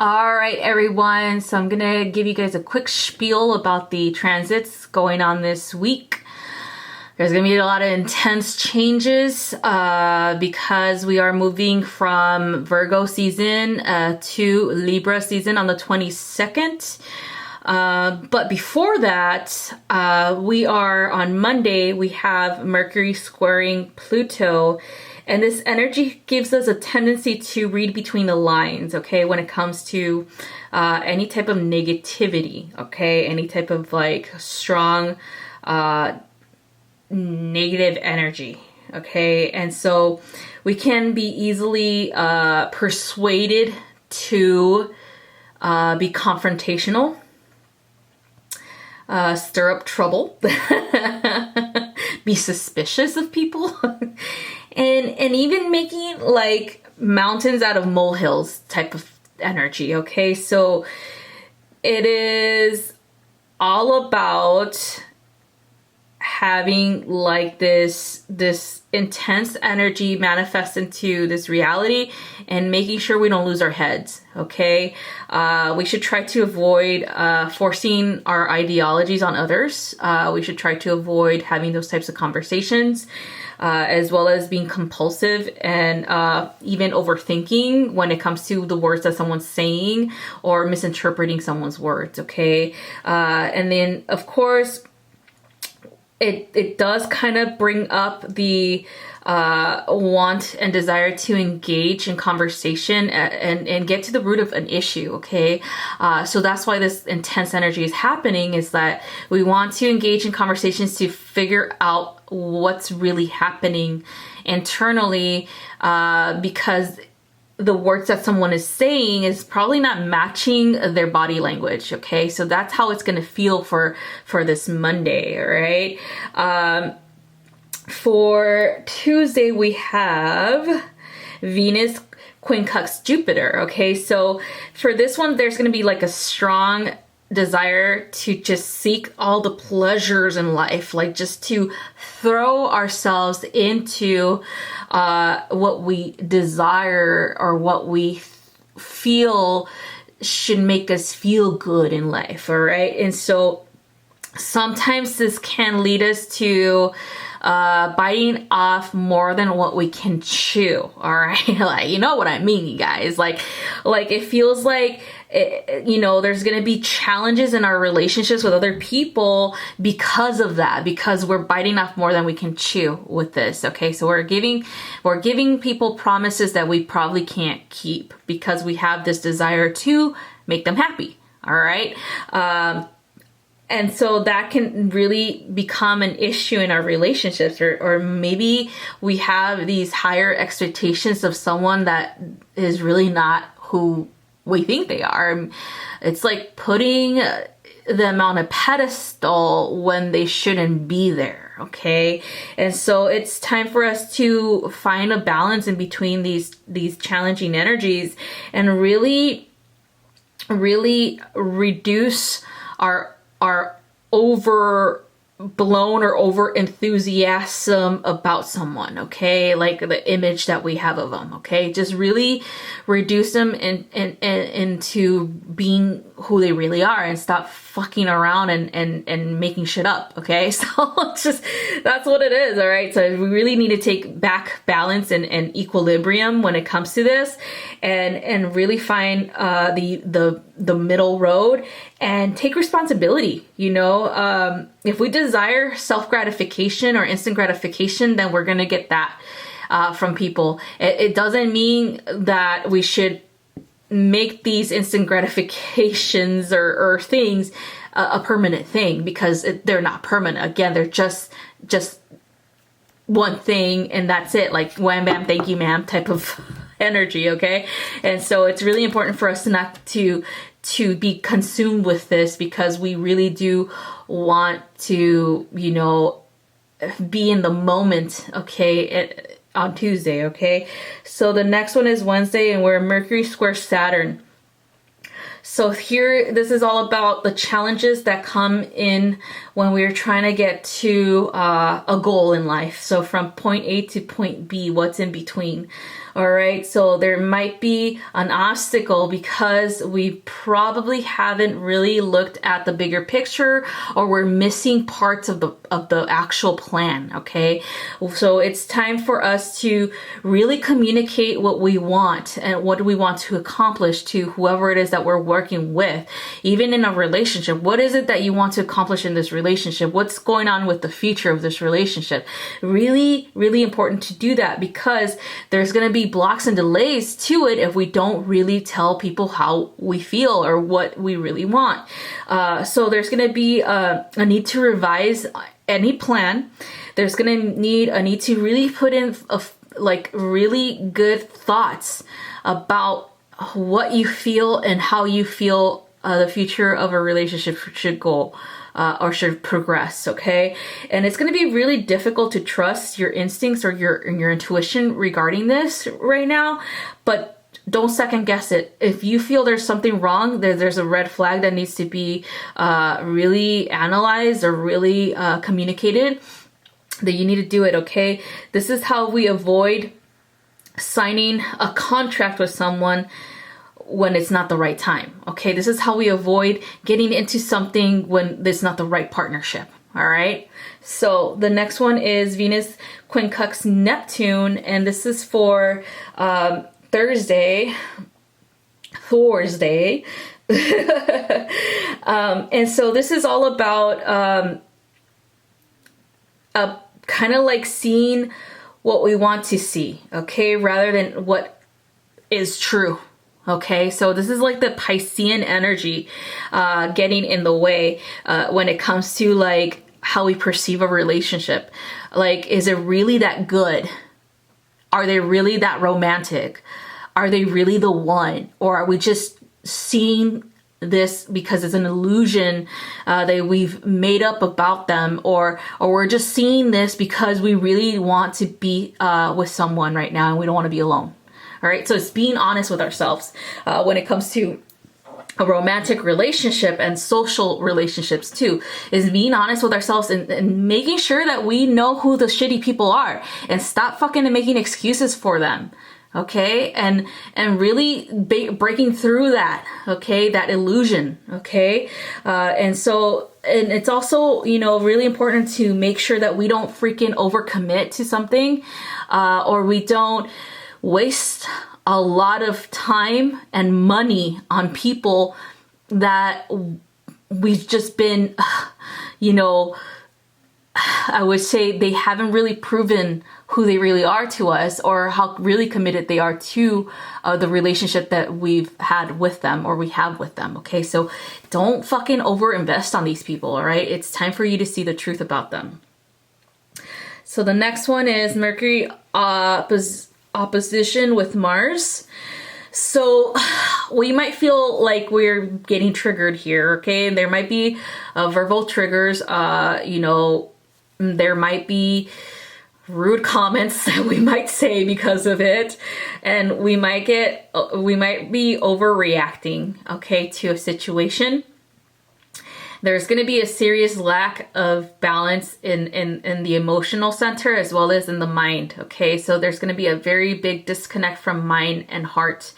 All right, everyone. So I'm going to give you guys a quick spiel about the transits going on this week. There's going to be a lot of intense changes because we are moving from Virgo season to Libra season on the 22nd. But before that, we are on Monday, we have Mercury squaring Pluto. And this energy gives us a tendency to read between the lines, okay, when it comes to any type of negativity, okay, any type of like strong negative energy, okay. And so we can be easily persuaded to be confrontational, stir up trouble, be suspicious of people. And even making like mountains out of molehills type of energy, okay? So it is all about having like this intense energy manifest into this reality and making sure we don't lose our heads, okay? We should try to avoid forcing our ideologies on others. We should try to avoid having those types of conversations. As well as being compulsive and even overthinking when it comes to the words that someone's saying or misinterpreting someone's words, okay? And then, of course, it does kind of bring up the want and desire to engage in conversation and get to the root of an issue, okay? So that's why this intense energy is happening, is that we want to engage in conversations to figure out what's really happening internally, because the words that someone is saying is probably not matching their body language, okay? So that's how it's going to feel for this Monday, right? For Tuesday, we have Venus quincunx Jupiter, okay? So for this one, there's going to be like a strong desire to just seek all the pleasures in life, like just to throw ourselves into what we desire or what we feel should make us feel good in life, all right? And so sometimes this can lead us to biting off more than what we can chew, all right? Like, you know what I mean, you guys? Like it feels like, there's going to be challenges in our relationships with other people because of that, because we're biting off more than we can chew with this, okay? So we're giving people promises that we probably can't keep because we have this desire to make them happy, all right? And so that can really become an issue in our relationships, or maybe we have these higher expectations of someone that is really not who we think they are. It's like putting them on a pedestal when they shouldn't be there, okay? And so it's time for us to find a balance in between these challenging energies and really reduce our overblown or over enthusiasm about someone, okay? Like the image that we have of them, okay? Just really reduce them into being who they really are and stop fucking around and making shit up, okay? So just, that's what it is, all right? So we really need to take back balance and equilibrium when it comes to this and really find the middle road and take responsibility, if we desire self-gratification or instant gratification, then we're going to get that from people. It doesn't mean that we should make these instant gratifications or things a permanent thing, because they're not permanent. Again, they're just one thing and that's it, like wham bam thank you ma'am type of energy, okay? And so it's really important for us not to be consumed with this, because we really do want to, be in the moment, okay, on Tuesday, okay? So the next one is Wednesday, and we're Mercury square Saturn. So here, this is all about the challenges that come in when we're trying to get to a goal in life. So from point A to point B, what's in between? All right, so there might be an obstacle because we probably haven't really looked at the bigger picture, or we're missing parts of the actual plan. Okay, so it's time for us to really communicate what we want and what do we want to accomplish to whoever it is that we're working with. Even in a relationship, what is it that you want to accomplish in this relationship? What's going on with the future of this relationship? Really, really important to do that, because there's going to be blocks and delays to it if we don't really tell people how we feel or what we really want. So there's going to be a need to revise any plan. There's going to need a need to really put in really good thoughts about what you feel and how you feel the future of a relationship should go. Or should progress, okay? And it's going to be really difficult to trust your instincts or your intuition regarding this right now, but don't second guess it. If you feel there's something wrong, there's a red flag that needs to be really analyzed or really communicated, that you need to do it, okay? This is how we avoid signing a contract with someone when it's not the right time. Okay, this is how we avoid getting into something when it's not the right partnership. All right, so the next one is Venus quincunx Neptune, and this is for Thursday. And so this is all about kind of like seeing what we want to see, okay, rather than what is true. Okay, so this is like the Piscean energy getting in the way when it comes to like how we perceive a relationship. Like, is it really that good? Are they really that romantic? Are they really the one? Or are we just seeing this because it's an illusion that we've made up about them? Or we're just seeing this because we really want to be with someone right now and we don't want to be alone. All right, so it's being honest with ourselves when it comes to a romantic relationship and social relationships too, is being honest with ourselves and making sure that we know who the shitty people are and stop fucking making excuses for them. Okay, and really breaking through that, okay, that illusion, okay, and it's also, you know, really important to make sure that we don't freaking overcommit to something, or we don't waste a lot of time and money on people that we've just been, you know, I would say they haven't really proven who they really are to us, or how really committed they are to the relationship that we've had with them or we have with them. Okay, so don't fucking overinvest on these people. All right, it's time for you to see the truth about them. So the next one is Mercury opposition with Mars. So we might feel like we're getting triggered here, okay? There might be verbal triggers, you know, there might be rude comments that we might say because of it, and we might be overreacting, okay, to a situation. There's going to be a serious lack of balance in the emotional center as well as in the mind, okay? So there's going to be a very big disconnect from mind and heart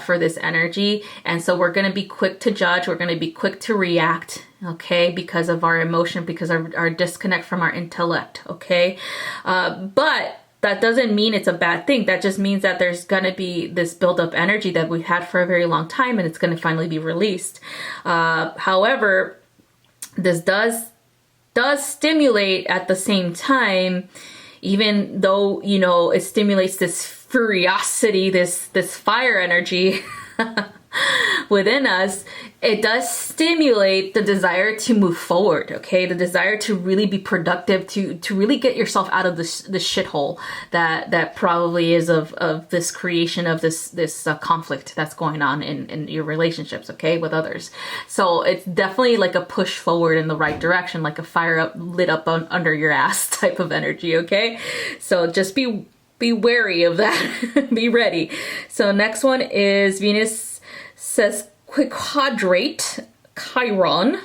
for this energy. And so we're going to be quick to judge. We're going to be quick to react, okay? Because of our emotion, because of our disconnect from our intellect, okay? But that doesn't mean it's a bad thing. That just means that there's going to be this build-up energy that we've had for a very long time, and it's going to finally be released. However, this does stimulate at the same time, even though, you know, it stimulates this furiosity, this fire energy within us. It does stimulate the desire to move forward, okay? The desire to really be productive, to really get yourself out of this shithole that probably is of this creation of this conflict that's going on in your relationships, okay, with others. So it's definitely like a push forward in the right direction, like a fire lit up under your ass type of energy, okay? So just be wary of that. Be ready. So next one is Venus quadrate Chiron.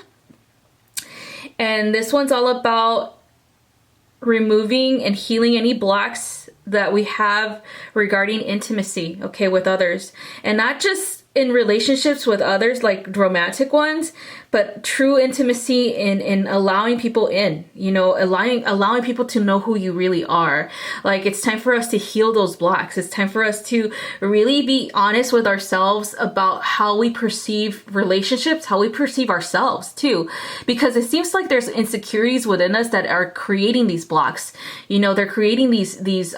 And this one's all about removing and healing any blocks that we have regarding intimacy, okay, with others. And not just in relationships with others, like romantic ones, but true intimacy in allowing people in, you know, allowing people to know who you really are. Like, it's time for us to heal those blocks. It's time for us to really be honest with ourselves about how we perceive relationships, how we perceive ourselves too, because it seems like there's insecurities within us that are creating these blocks. You know, they're creating these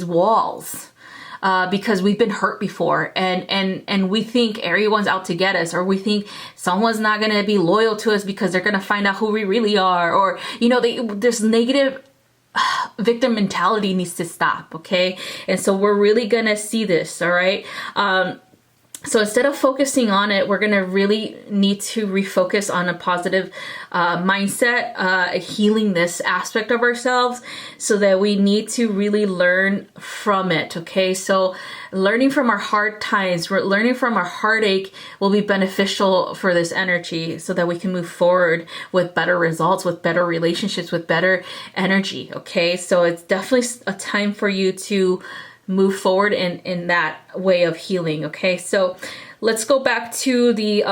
walls. Because we've been hurt before, and we think everyone's out to get us, or we think someone's not going to be loyal to us because they're going to find out who we really are, or, you know, this negative victim mentality needs to stop, okay? And so we're really going to see this, all right? So instead of focusing on it, we're going to really need to refocus on a positive mindset, healing this aspect of ourselves, so that we need to really learn from it, okay? So learning from our hard times, learning from our heartache will be beneficial for this energy, so that we can move forward with better results, with better relationships, with better energy, okay? So it's definitely a time for you to move forward in that way of healing, okay? So let's go back to the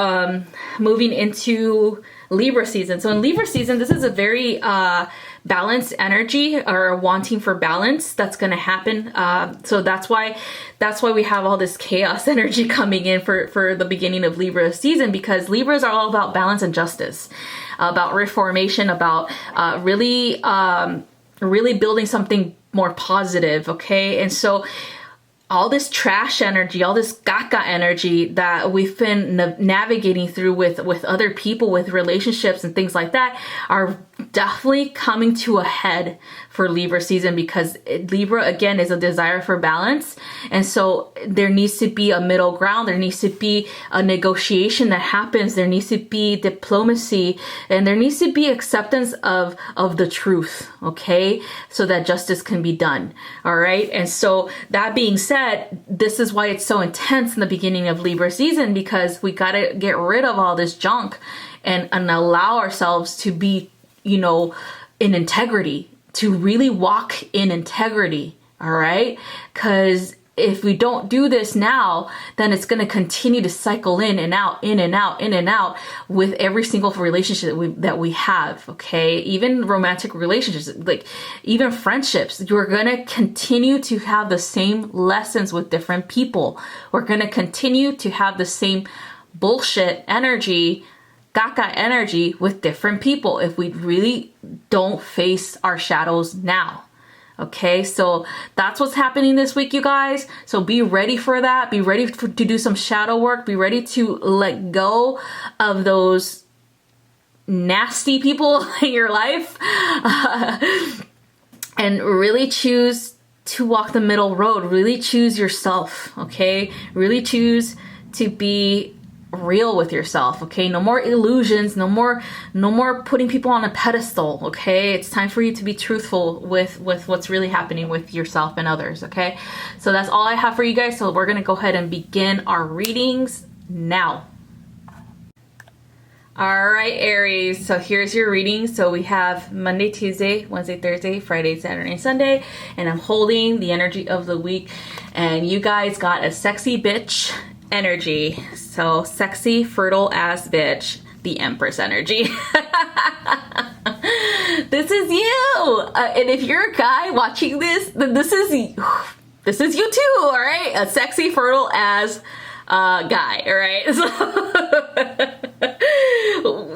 moving into Libra season. So in Libra season, this is a very balanced energy, or wanting for balance that's going to happen. So that's why we have all this chaos energy coming in for the beginning of Libra season, because Libras are all about balance and justice, about reformation, about really building something more positive, okay? And so all this trash energy, all this gaga energy that we've been navigating through with other people, with relationships and things like that, are definitely coming to a head for Libra season, because Libra, again, is a desire for balance. And so there needs to be a middle ground. There needs to be a negotiation that happens. There needs to be diplomacy, and there needs to be acceptance of the truth, okay? So that justice can be done, all right? And so that being said, this is why it's so intense in the beginning of Libra season, because we got to get rid of all this junk and allow ourselves to be, you know, in integrity, to really walk in integrity, all right? Because if we don't do this now, then it's going to continue to cycle in and out, in and out, in and out with every single relationship that we have, okay? Even romantic relationships, like even friendships, you're going to continue to have the same lessons with different people. We're going to continue to have the same bullshit energy, gaga energy with different people if we really don't face our shadows now. Okay, so that's what's happening this week, you guys. So be ready for that. Be ready to do some shadow work. Be ready to let go of those nasty people in your life and really choose to walk the middle road. Really choose yourself, okay? Really choose to be real with yourself, okay? No more illusions, no more putting people on a pedestal, okay? It's time for you to be truthful with what's really happening with yourself and others, okay? So that's all I have for you guys. So we're gonna go ahead and begin our readings now. All right, Aries, so here's your reading. So we have Monday, Tuesday, Wednesday, Thursday, Friday, Saturday, Sunday, and I'm holding the energy of the week, and you guys got a sexy bitch energy. So sexy, fertile ass bitch, the Empress energy. This is you. And if you're a guy watching this, then this is you too, all right? A sexy, fertile ass guy, all right? So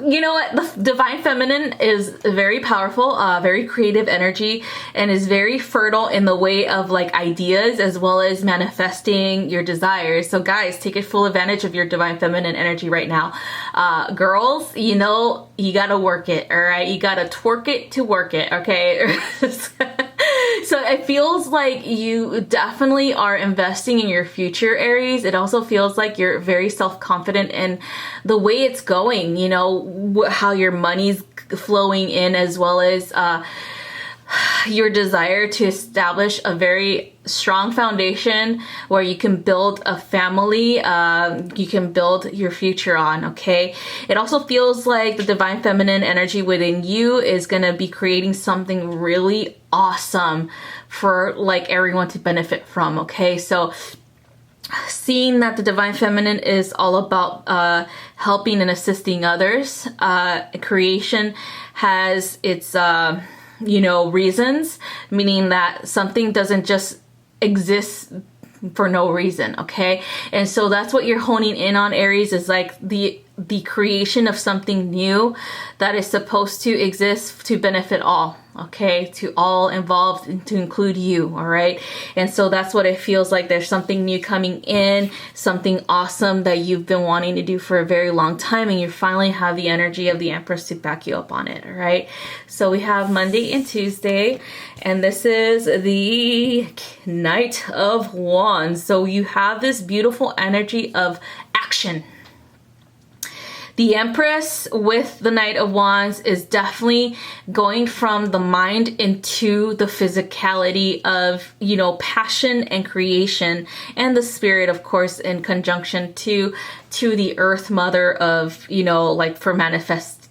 you know what? The divine feminine is very powerful, very creative energy, and is very fertile in the way of like ideas as well as manifesting your desires. So guys, take full advantage of your divine feminine energy right now. Girls, you know, you gotta work it, all right? You gotta twerk it to work it, okay? So it feels like you definitely are investing in your future, Aries. It also feels like you're very self-confident in the way it's going, you know, how your money's flowing in, as well as your desire to establish a very strong foundation where you can build a family, you can build your future on, okay? It also feels like the divine feminine energy within you is going to be creating something really awesome for like everyone to benefit from, okay? So seeing that the divine feminine is all about helping and assisting others, creation has its reasons, meaning that something doesn't just exist for no reason, okay? And so that's what you're honing in on, Aries, is like the creation of something new that is supposed to exist to benefit all, okay? To all involved and to include you, all right? And so that's what it feels like. There's something new coming in, something awesome that you've been wanting to do for a very long time, and you finally have the energy of the Empress to back you up on it, all right? So we have Monday and Tuesday, and this is the Knight of Wands. So you have this beautiful energy of action. The Empress with the Knight of Wands is definitely going from the mind into the physicality of, passion and creation, and the spirit, of course, in conjunction to the Earth Mother of, like for manifestation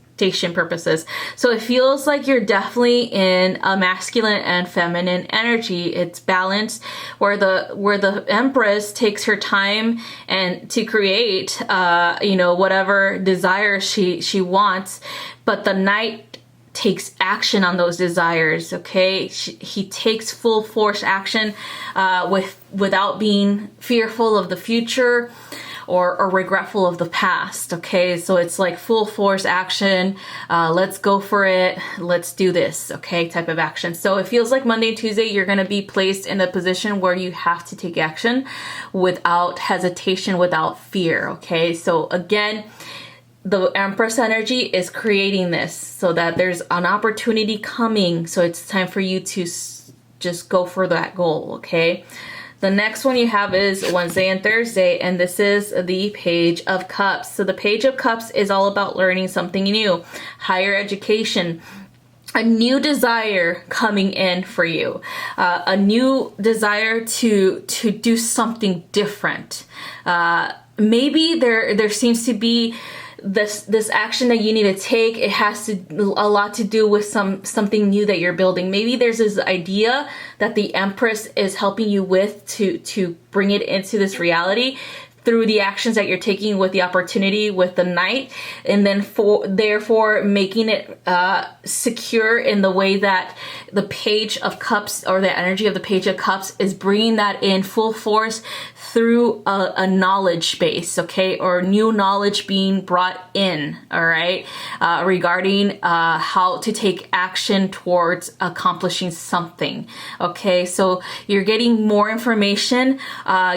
purposes. So it feels like you're definitely in a masculine and feminine energy. It's balanced where the Empress takes her time and to create whatever desires she wants, but the Knight takes action on those desires, okay? He takes full force action without being fearful of the future or regretful of the past, okay? So it's like full force action, let's go for it, let's do this, okay, type of action. So it feels like Monday and Tuesday, you're gonna be placed in a position where you have to take action without hesitation, without fear, okay? So again, the Empress energy is creating this so that there's an opportunity coming. So it's time for you to just go for that goal, okay? The next one you have is Wednesday and Thursday, and this is the Page of Cups. So the Page of Cups is all about learning something new, higher education, a new desire coming in for you, a new desire to do something different. Maybe there seems to be this action that you need to take. It has a lot to do with something new that you're building. Maybe there's this idea that the Empress is helping you with to bring it into this reality through the actions that you're taking with the opportunity with the Knight, and then therefore making it secure in the way that the Page of Cups, or the energy of the Page of Cups, is bringing that in full force through a knowledge base, okay, or new knowledge being brought in, all right, regarding how to take action towards accomplishing something, okay? So you're getting more information,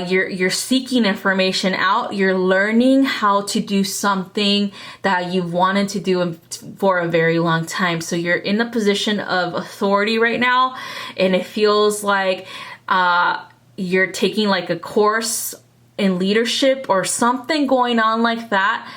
you're seeking information out, you're learning how to do something that you've wanted to do for a very long time. So you're in a position of authority right now, and it feels like you're taking like a course in leadership or something going on like that.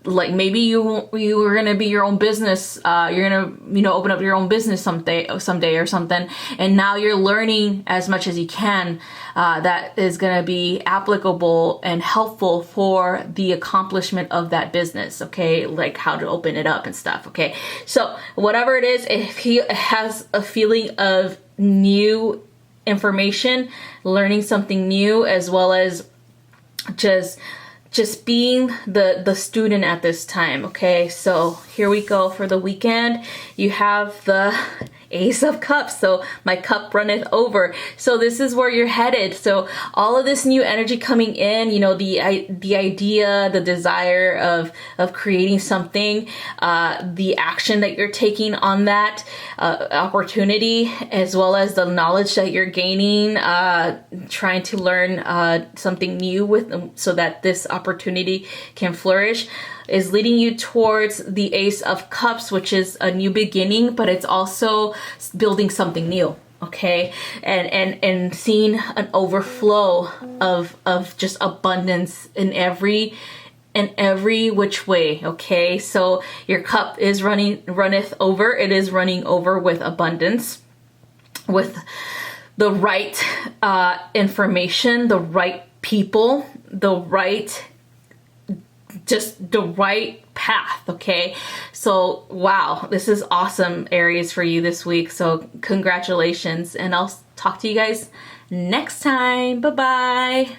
Like maybe you were gonna be your own business. You're gonna open up your own business someday or something. And now you're learning as much as you can that is gonna be applicable and helpful for the accomplishment of that business. Okay, like how to open it up and stuff. Okay, so whatever it is, it has a feeling of new information, learning something new, as well as just being the student at this time, okay? So here we go for the weekend. You have the Ace of Cups, so my cup runneth over. So this is where you're headed. So all of this new energy coming in, the idea, the desire of creating something, the action that you're taking on that opportunity, as well as the knowledge that you're gaining, trying to learn something new so that this opportunity can flourish, is leading you towards the Ace of Cups, which is a new beginning, but it's also building something new, okay? And seeing an overflow of just abundance in every which way, okay? So your cup is runneth over. It is running over with abundance. with the right information, the right people, just the right path, okay? So, wow, this is awesome, Aries, for you this week. So congratulations, and I'll talk to you guys next time. Bye-bye.